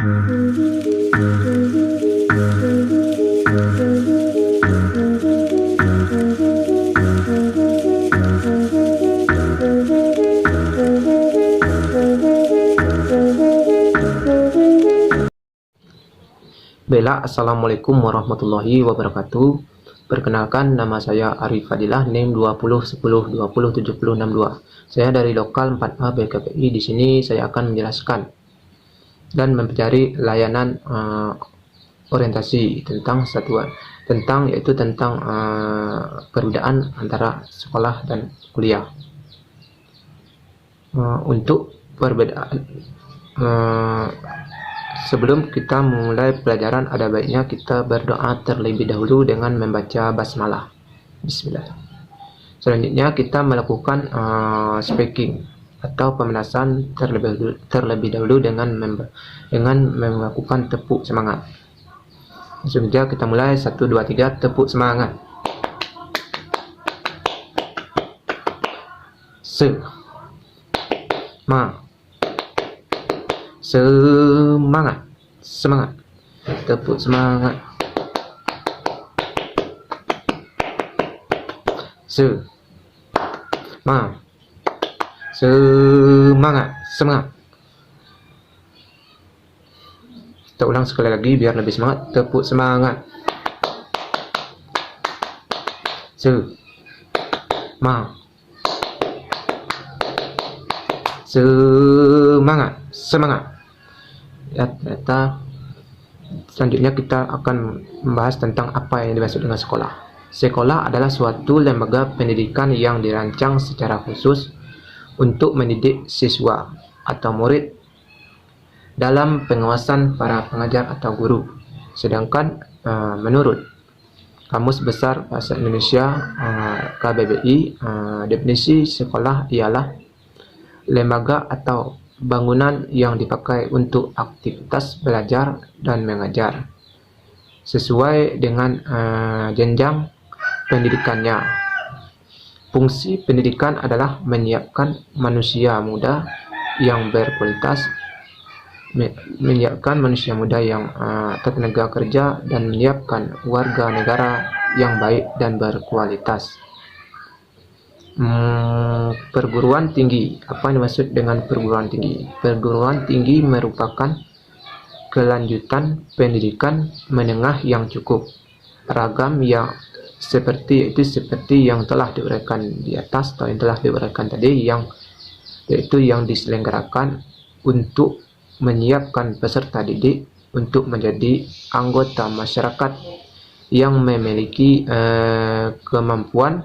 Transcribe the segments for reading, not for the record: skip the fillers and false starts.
Bella, Assalamualaikum warahmatullahi wabarakatuh. Perkenalkan, nama saya Arif Fadilah, NIM 2010207062. Saya dari lokal 4A BKPI. Di sini saya akan menjelaskan dan mempelajari layanan orientasi tentang perbedaan antara sekolah dan kuliah. Untuk perbedaan sebelum kita mulai pelajaran, ada baiknya kita berdoa terlebih dahulu dengan membaca basmalah. Bismillah. Selanjutnya kita melakukan speaking atau pemanasan terlebih dahulu dengan melakukan tepuk semangat. Langsung saja kita mulai. 1, 2, 3, tepuk semangat. Semangat, tepuk semangat. Semangat. Kita ulang sekali lagi biar lebih semangat. Tepuk semangat. Semangat. Ya, ternyata selanjutnya kita akan membahas tentang apa yang dimaksud dengan sekolah. Sekolah adalah suatu lembaga pendidikan yang dirancang secara khusus untuk mendidik siswa atau murid dalam pengawasan para pengajar atau guru. Sedangkan menurut Kamus Besar Bahasa Indonesia KBBI, definisi sekolah ialah lembaga atau bangunan yang dipakai untuk aktivitas belajar dan mengajar sesuai dengan jenjang pendidikannya. Fungsi pendidikan adalah menyiapkan manusia muda yang berkualitas, tenaga kerja, dan menyiapkan warga negara yang baik dan berkualitas. Perguruan tinggi. Apa yang dimaksud dengan perguruan tinggi? Perguruan tinggi merupakan kelanjutan pendidikan menengah yang cukup ragam yang seperti yang telah diuraikan di atas atau yang telah diuraikan tadi, yaitu yang diselenggarakan untuk menyiapkan peserta didik untuk menjadi anggota masyarakat yang memiliki kemampuan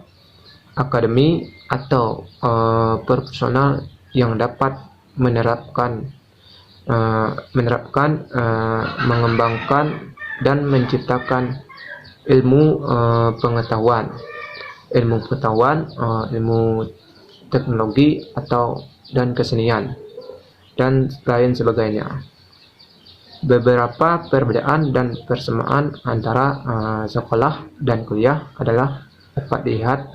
akademi atau profesional yang dapat mengembangkan dan menciptakan ilmu pengetahuan, ilmu teknologi dan kesenian dan lain sebagainya. Beberapa perbedaan dan persamaan antara sekolah dan kuliah adalah dapat dilihat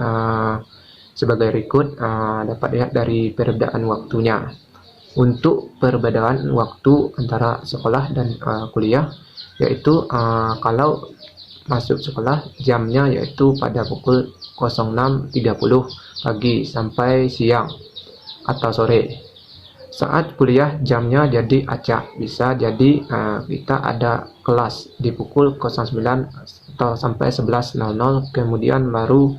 sebagai berikut. Dapat dilihat dari perbedaan waktunya. Untuk perbedaan waktu antara sekolah dan kuliah, yaitu kalau masuk sekolah jamnya yaitu pada pukul 06.30 pagi sampai siang atau sore. Saat kuliah jamnya jadi acak, bisa jadi kita ada kelas di pukul 09 atau sampai 11.00, kemudian baru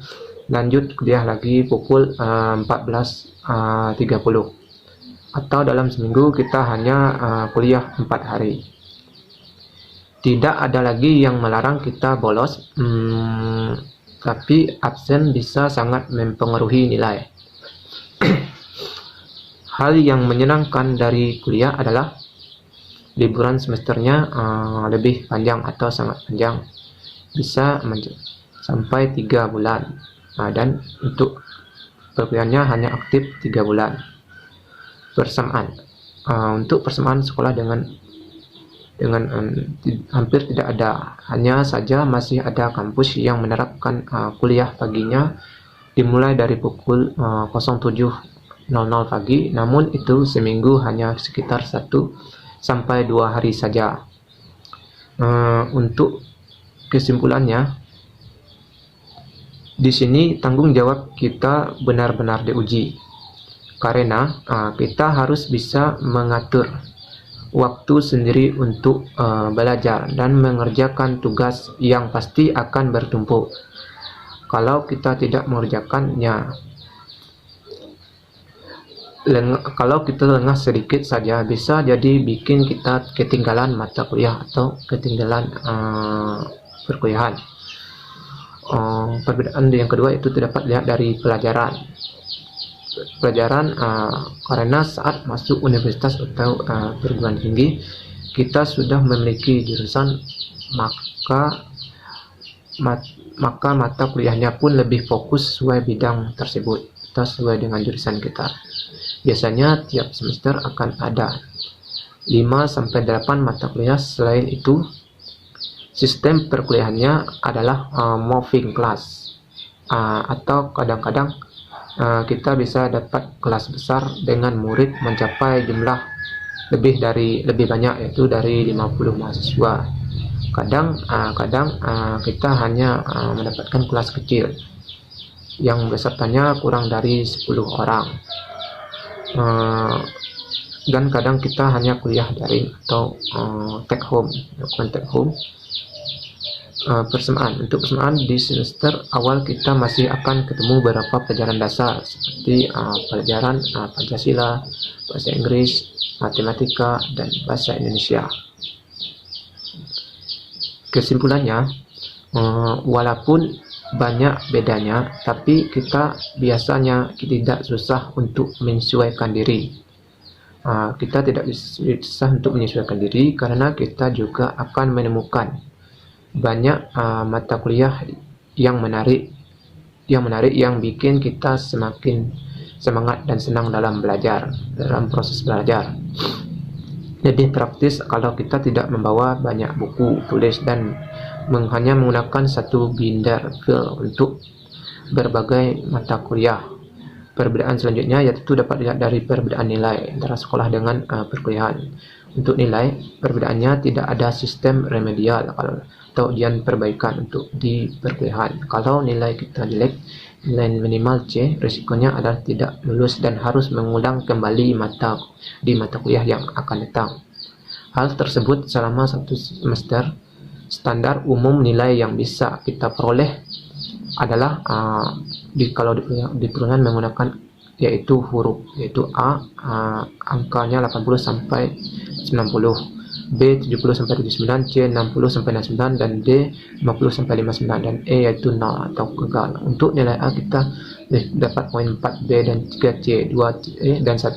lanjut kuliah lagi pukul 14.30, atau dalam seminggu kita hanya kuliah 4 hari. Tidak ada lagi yang melarang kita bolos, tapi absen bisa sangat mempengaruhi nilai. Hal yang menyenangkan dari kuliah adalah liburan semesternya lebih panjang atau sangat panjang, bisa sampai 3 bulan, dan untuk perkuliahannya hanya aktif 3 bulan. Persamaan. Untuk persamaan sekolah dengan hampir tidak ada, hanya saja masih ada kampus yang menerapkan kuliah paginya dimulai dari pukul 07.00 pagi, namun itu seminggu hanya sekitar 1 sampai 2 hari saja. Untuk kesimpulannya, di sini tanggung jawab kita benar-benar diuji, karena kita harus bisa mengatur waktu sendiri untuk belajar dan mengerjakan tugas yang pasti akan bertumpuk. Kalau kita tidak mengerjakannya, kalau kita lengah sedikit saja, bisa jadi bikin kita ketinggalan mata kuliah atau ketinggalan perkuliahan. Perbedaan yang kedua itu terdapat lihat dari pelajaran, karena saat masuk universitas atau perguruan tinggi, kita sudah memiliki jurusan, maka mata kuliahnya pun lebih fokus sesuai bidang tersebut atau sesuai dengan jurusan kita. Biasanya tiap semester akan ada 5-8 mata kuliah. Selain itu, sistem perkuliahannya adalah moving class, atau kadang-kadang kita bisa dapat kelas besar dengan murid mencapai jumlah lebih banyak, yaitu dari 50 mahasiswa. Kadang kita hanya mendapatkan kelas kecil yang pesertanya kurang dari 10 orang. Dan kadang kita hanya kuliah daring atau take home. Untuk persamaan di semester awal kita masih akan ketemu beberapa pelajaran dasar seperti pelajaran Pancasila, bahasa Inggris, matematika, dan bahasa Indonesia. Kesimpulannya, walaupun banyak bedanya, tapi kita biasanya tidak susah untuk menyesuaikan diri. Kita tidak susah untuk menyesuaikan diri karena kita juga akan menemukan banyak mata kuliah yang menarik yang bikin kita semakin semangat dan senang dalam proses belajar. Lebih praktis kalau kita tidak membawa banyak buku tulis dan hanya menggunakan satu binder file untuk berbagai mata kuliah. Perbedaan selanjutnya yaitu dapat dilihat dari perbedaan nilai antara sekolah dengan perkuliahan. Untuk nilai, perbedaannya tidak ada sistem remedial atau ujian perbaikan untuk di perkuliahan. Kalau nilai kita jelek, nilai minimal C, risikonya adalah tidak lulus dan harus mengulang kembali di mata kuliah yang akan datang. Hal tersebut selama 1 semester. Standar umum nilai yang bisa kita peroleh adalah kalau di perkuliahan menggunakan yaitu huruf, yaitu A, angkanya 80 sampai 90, B 70 sampai 79, C 60 sampai 69, dan D 50 sampai 59, dan E yaitu 0 atau gagal. Untuk nilai A kita dapat poin 4, B dan 3, C 2, E dan 1.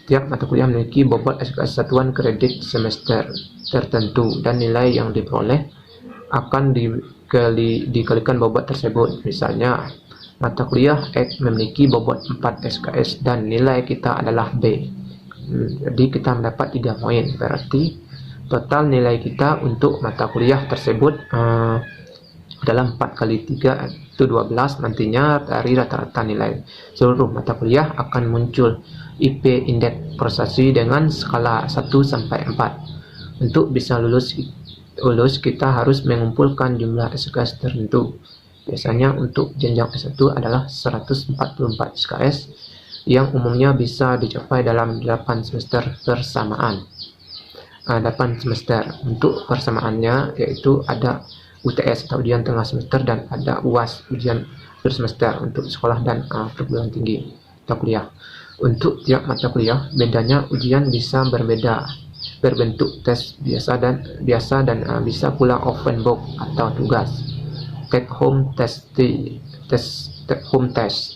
Tiap mata kuliah memiliki bobot SKS satuan kredit semester tertentu dan nilai yang diperoleh akan dikalikan bobot tersebut. Misalnya, mata kuliah X memiliki bobot 4 SKS dan nilai kita adalah B. Jadi kita mendapat 3 poin. Berarti total nilai kita untuk mata kuliah tersebut adalah 4 kali 3 itu 12. Nantinya dari rata-rata nilai seluruh mata kuliah akan muncul IP indeks prestasi dengan skala 1 sampai 4. Untuk bisa lulus kita harus mengumpulkan jumlah SKS tertentu. Biasanya untuk jenjang S1 adalah 144 SKS yang umumnya bisa dicapai dalam 8 semester bersamaan. 8 semester. Untuk persamaannya yaitu ada UTS atau ujian tengah semester dan ada UAS, ujian bersemester untuk sekolah dan perguruan tinggi atau kuliah. Untuk tiap mata kuliah, bedanya ujian bisa berbeda, berbentuk tes biasa dan bisa pula open book atau tugas. Take home test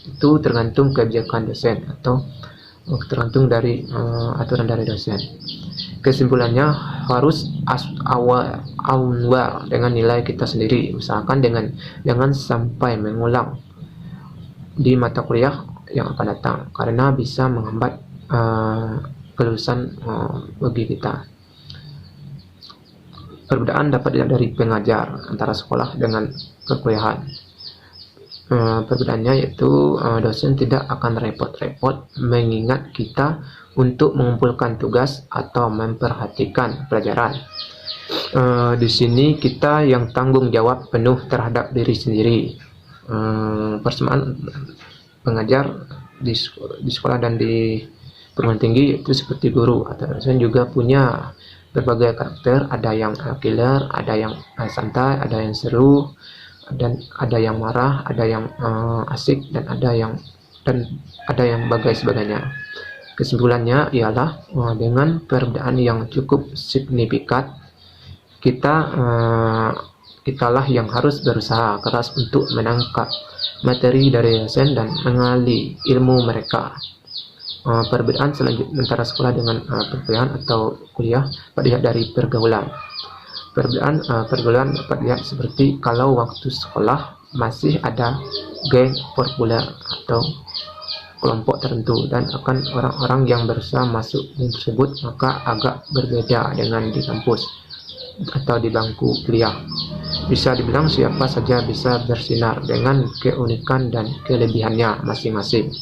itu tergantung kebijakan dosen atau tergantung dari aturan dari dosen. Kesimpulannya, harus aware dengan nilai kita sendiri. Usahakan jangan sampai mengulang di mata kuliah yang akan datang, karena bisa menghambat kelulusan bagi kita. Perbedaan dapat dilihat dari pengajar antara sekolah dengan perkuliahan. Perbedaannya yaitu dosen tidak akan repot-repot mengingat kita untuk mengumpulkan tugas atau memperhatikan pelajaran. Di sini kita yang tanggung jawab penuh terhadap diri sendiri. Persamaan pengajar di sekolah dan di perguruan tinggi itu seperti guru atau dosen juga punya berbagai karakter. Ada yang killer, ada yang santai, ada yang seru, dan ada yang marah, ada yang asik, dan ada yang bagai sebagainya. Kesimpulannya ialah dengan perbedaan yang cukup signifikan, kitalah yang harus berusaha keras untuk menangkap materi dari dosen dan mengali ilmu mereka. Perbedaan selanjutnya antara sekolah dengan perkuliahan atau kuliah dapat dilihat dari pergaulan. Perbedaan pergaulan dapat dilihat seperti kalau waktu sekolah masih ada geng populer atau kelompok tertentu, dan akan orang-orang yang berusaha masuk geng tersebut, maka agak berbeda dengan di kampus atau di bangku kuliah. Bisa dibilang siapa saja bisa bersinar dengan keunikan dan kelebihannya masing-masing.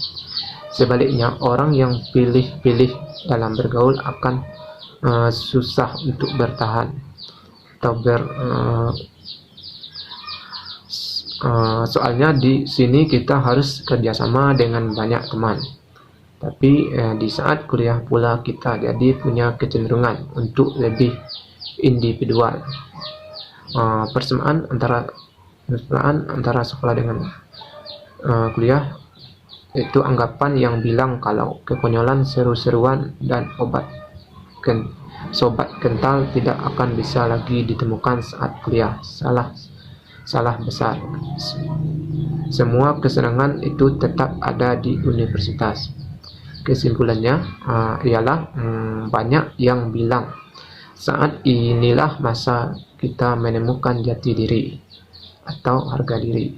Sebaliknya, orang yang pilih-pilih dalam bergaul akan susah untuk bertahan atau soalnya di sini kita harus kerjasama dengan banyak teman. Tapi di saat kuliah pula kita jadi punya kecenderungan untuk lebih individual. Persamaan antara sekolah dengan kuliah itu anggapan yang bilang kalau kekonyolan, seru-seruan, dan sobat kental tidak akan bisa lagi ditemukan saat kuliah. Salah besar. Semua kesenangan itu tetap ada di universitas. Kesimpulannya ialah banyak yang bilang saat inilah masa kita menemukan jati diri atau harga diri,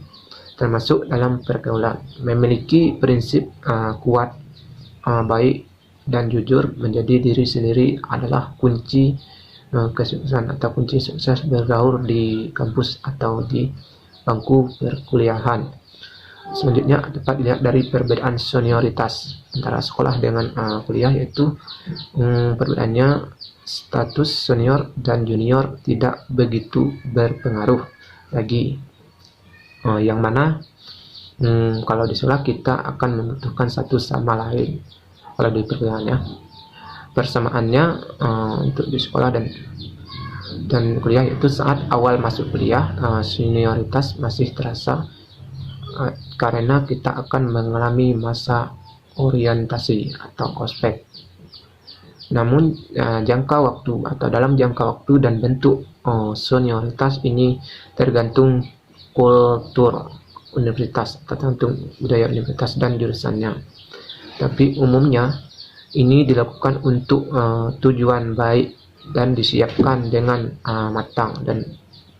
termasuk dalam pergaulan. Memiliki prinsip kuat, baik, dan jujur menjadi diri sendiri adalah kunci kesuksesan atau kunci sukses bergaul di kampus atau di bangku perkuliahan. Selanjutnya dapat dilihat dari perbedaan senioritas antara sekolah dengan kuliah, yaitu perbedaannya status senior dan junior tidak begitu berpengaruh lagi. Yang mana kalau di sekolah kita akan membutuhkan satu sama lain. Kalau di perkuliahannya, persamaannya untuk di sekolah dan kuliah itu saat awal masuk kuliah senioritas masih terasa karena kita akan mengalami masa orientasi atau ospek. Namun dalam jangka waktu dan bentuk senioritas ini tergantung kultur universitas, tergantung budaya universitas dan jurusannya. Tapi umumnya ini dilakukan untuk tujuan baik dan disiapkan dengan matang dan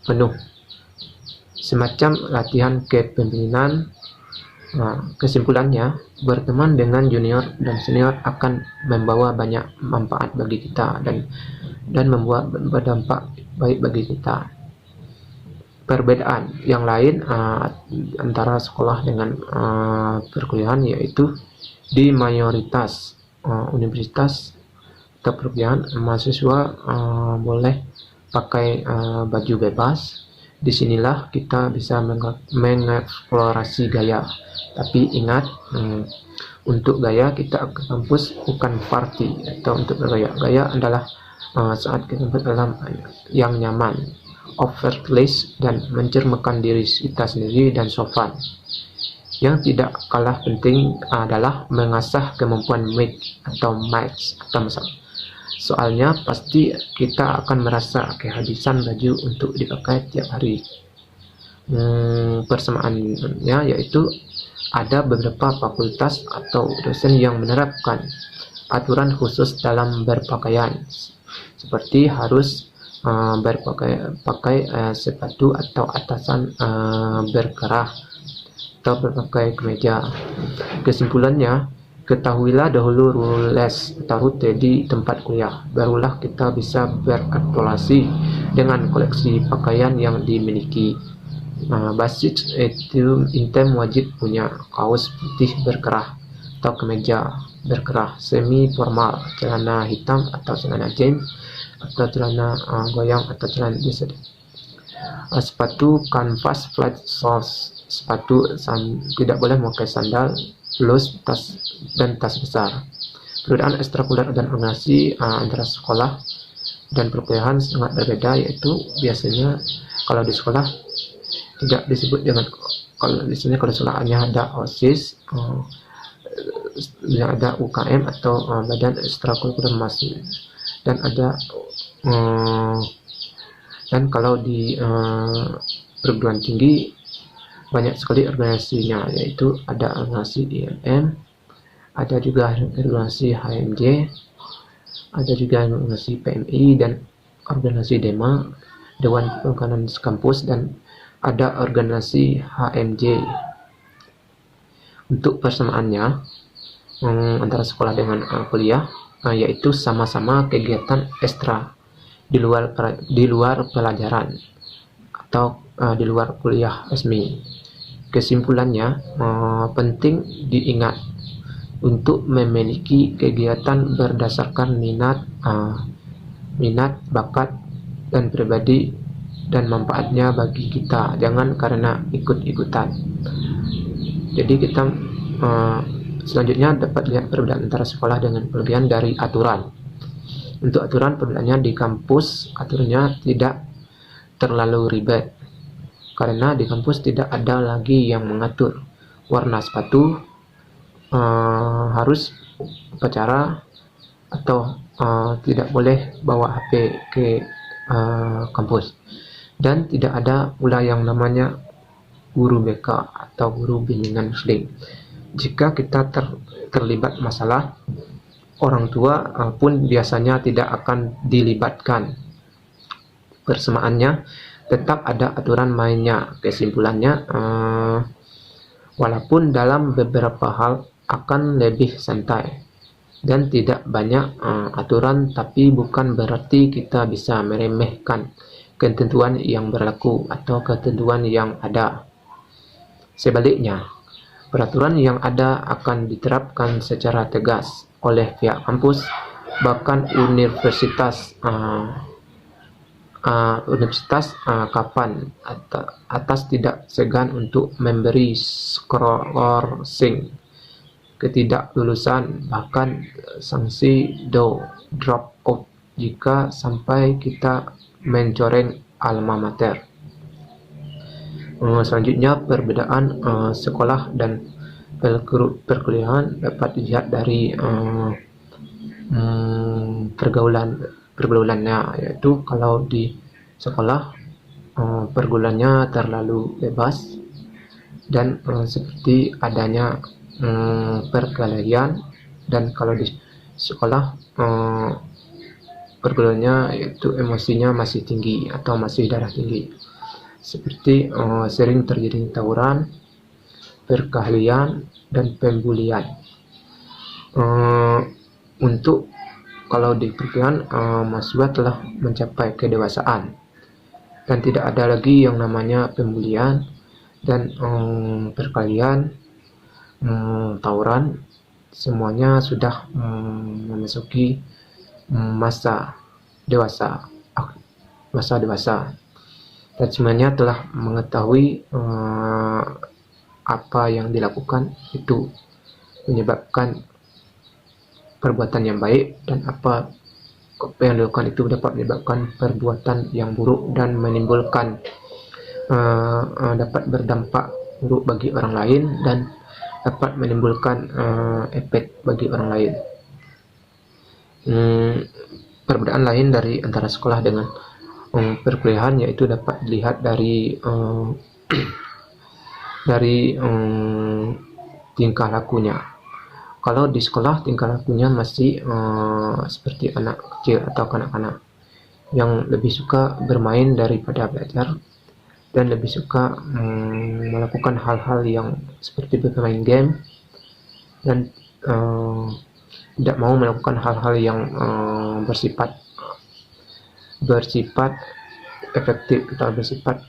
penuh, semacam latihan kepemimpinan. Kesimpulannya, berteman dengan junior dan senior akan membawa banyak manfaat bagi kita dan membuat berdampak baik bagi kita. Perbedaan yang lain antara sekolah dengan perkuliahan yaitu di mayoritas universitas atau perkuliahan mahasiswa boleh pakai baju bebas. Disinilah kita bisa mengeksplorasi gaya. Tapi ingat, untuk gaya kita ke kampus bukan party atau untuk bergaya. Gaya adalah saat kita dalam yang nyaman, effortless, dan mencerminkan diri kita sendiri dan sopan. Yang tidak kalah penting adalah mengasah kemampuan match atau masak. Soalnya pasti kita akan merasa kehabisan baju untuk dipakai tiap hari. Persamaannya yaitu ada beberapa fakultas atau dosen yang menerapkan aturan khusus dalam berpakaian, seperti harus pakai sepatu atau atasan berkerah atau berpakai kemeja. Kesimpulannya, ketahuilah dahulu rules atau rute di tempat kuliah, barulah kita bisa beraktualisasi dengan koleksi pakaian yang dimiliki. Basis itu intem wajib punya kaos putih berkerah atau kemeja berkerah semi formal, celana hitam atau celana jeans atau celana goyang atau celana biasa. Sepatu kanvas flat soles, tidak boleh memakai sandal, blus, tas dan tas besar. Perbedaan ekstrakurikuler dan organisasi antara sekolah dan perkuliahan sangat berbeda, yaitu biasanya kalau di sekolah tidak disebut dengan, kalau di sini kalau sekolah hanya ada OSIS, ada UKM atau badan ekstrakurikuler masih, dan ada dan kalau di perguruan tinggi banyak sekali organisasinya, yaitu ada organisasi IMM, ada juga organisasi HMJ, ada juga organisasi PMI dan organisasi DEMA, Dewan Perwakilan Kampus, dan ada organisasi HMJ. Untuk persamaannya antara sekolah dengan kuliah, yaitu sama-sama kegiatan ekstra di luar pelajaran atau di luar kuliah resmi. Kesimpulannya, penting diingat untuk memiliki kegiatan berdasarkan minat, bakat, dan pribadi dan manfaatnya bagi kita, jangan karena ikut-ikutan. Jadi kita selanjutnya dapat lihat perbedaan antara sekolah dengan perkuliahan dari aturan. Untuk aturan, perbedaannya di kampus aturannya tidak terlalu ribet, karena di kampus tidak ada lagi yang mengatur warna sepatu, harus upacara, atau tidak boleh bawa HP ke kampus, dan tidak ada pula yang namanya guru BK atau guru bimbingan muslim. Jika kita terlibat masalah, orang tua pun biasanya tidak akan dilibatkan. Persamaannya, tetap ada aturan mainnya. Kesimpulannya, walaupun dalam beberapa hal akan lebih santai dan tidak banyak aturan, tapi bukan berarti kita bisa meremehkan ketentuan yang berlaku atau ketentuan yang ada. Sebaliknya, peraturan yang ada akan diterapkan secara tegas oleh pihak kampus, bahkan universitas kapan atas tidak segan untuk memberi skorsing ketidaklulusan, bahkan sanksi drop out jika sampai kita mencoreng alma mater. Selanjutnya, perbedaan sekolah dan perkuliahan dapat dilihat dari pergaulannya, yaitu kalau di sekolah pergaulannya terlalu bebas dan seperti adanya perkelahian, dan kalau di sekolah pergaulannya yaitu emosinya masih tinggi atau masih darah tinggi, seperti sering terjadi tawuran, perkelahian, dan pembulian. Untuk kalau di perkuliahan, mahasiswa telah mencapai kedewasaan dan tidak ada lagi yang namanya pembulian dan perkelahian, tawuran. Semuanya sudah memasuki masa dewasa, dan semuanya telah mengetahui apa yang dilakukan itu menyebabkan perbuatan yang baik, dan apa yang dilakukan itu dapat menyebabkan perbuatan yang buruk dan menimbulkan dapat berdampak buruk bagi orang lain dan dapat menimbulkan efek bagi orang lain. Perbedaan lain dari antara sekolah dengan perkuliahan yaitu dapat dilihat dari tingkah lakunya. Kalau di sekolah tingkah lakunya masih seperti anak kecil atau kanak-kanak yang lebih suka bermain daripada belajar, dan lebih suka melakukan hal-hal yang seperti bermain game, dan tidak mau melakukan hal-hal yang bersifat efektif atau bersifat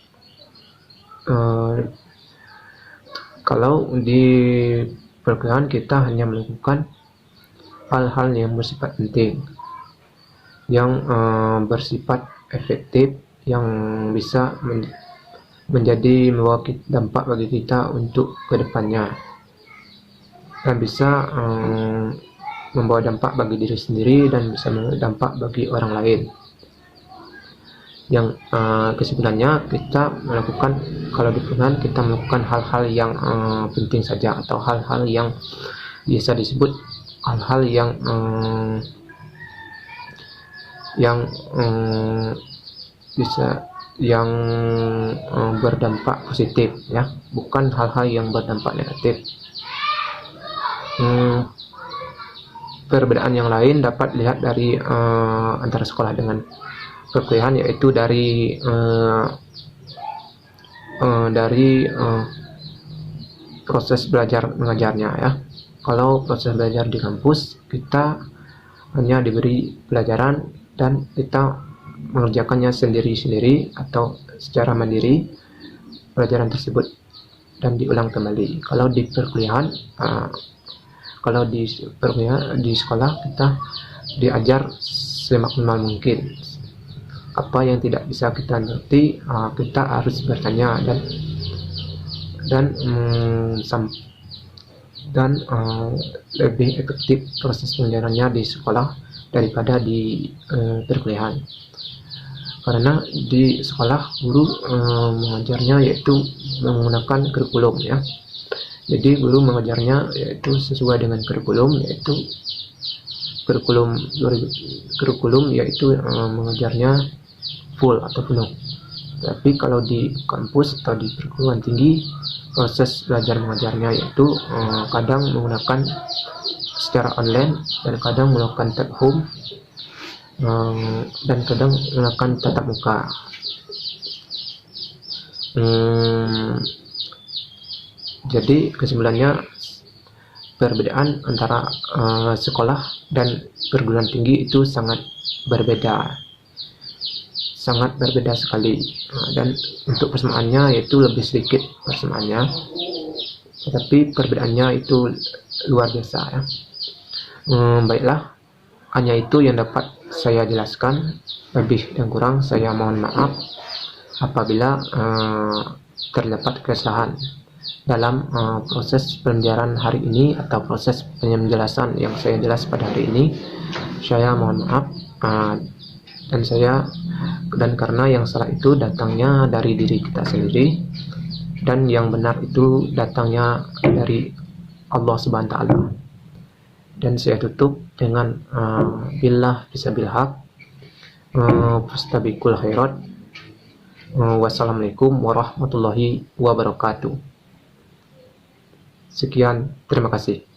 kalau di perkuliahan kita hanya melakukan hal-hal yang bersifat penting, yang bersifat efektif, yang bisa menjadi membawa dampak bagi kita untuk kedepannya, dan bisa membawa dampak bagi diri sendiri dan bisa membawa dampak bagi orang lain. Yang kesimpulannya, kita melakukan, kalau di perkuliahan kita melakukan hal-hal yang penting saja, atau hal-hal yang biasa disebut hal-hal yang berdampak positif, ya, bukan hal-hal yang berdampak negatif. Perbedaan yang lain dapat dilihat dari antara sekolah dengan perkuliahan, yaitu dari proses belajar mengajarnya, ya. Kalau proses belajar di kampus, kita hanya diberi pelajaran dan kita mengerjakannya sendiri-sendiri atau secara mandiri pelajaran tersebut dan diulang kembali. Kalau di perkuliahan, di sekolah kita diajar semaksimal mungkin. Apa yang tidak bisa kita ngerti, kita harus bertanya dan lebih efektif proses pembelajarannya di sekolah daripada di perkuliahan. Karena di sekolah guru mengajarnya yaitu menggunakan kurikulum, ya. Jadi guru mengajarnya yaitu sesuai dengan kurikulum, yaitu kurikulum yaitu mengajarnya full atau penuh. Tapi kalau di kampus atau di perguruan tinggi, proses belajar mengajarnya yaitu kadang menggunakan secara online dan kadang melakukan take home, dan kadang menggunakan tatap muka. Jadi kesimpulannya, perbedaan antara sekolah dan perguruan tinggi itu sangat berbeda sekali, dan untuk persamaannya yaitu lebih sedikit persamaannya, tetapi perbedaannya itu luar biasa, ya. Baiklah, hanya itu yang dapat saya jelaskan. Lebih dan kurang saya mohon maaf apabila terdapat kesalahan dalam proses pembelajaran hari ini atau proses penjelasan yang saya jelas pada hari ini. Saya mohon maaf, dan karena yang salah itu datangnya dari diri kita sendiri, dan yang benar itu datangnya dari Allah Subhanahu wa Ta'ala. Dan saya tutup dengan billah bisabil haq, fastabiqul khairat. Wassalamualaikum warahmatullahi wabarakatuh. Sekian, terima kasih.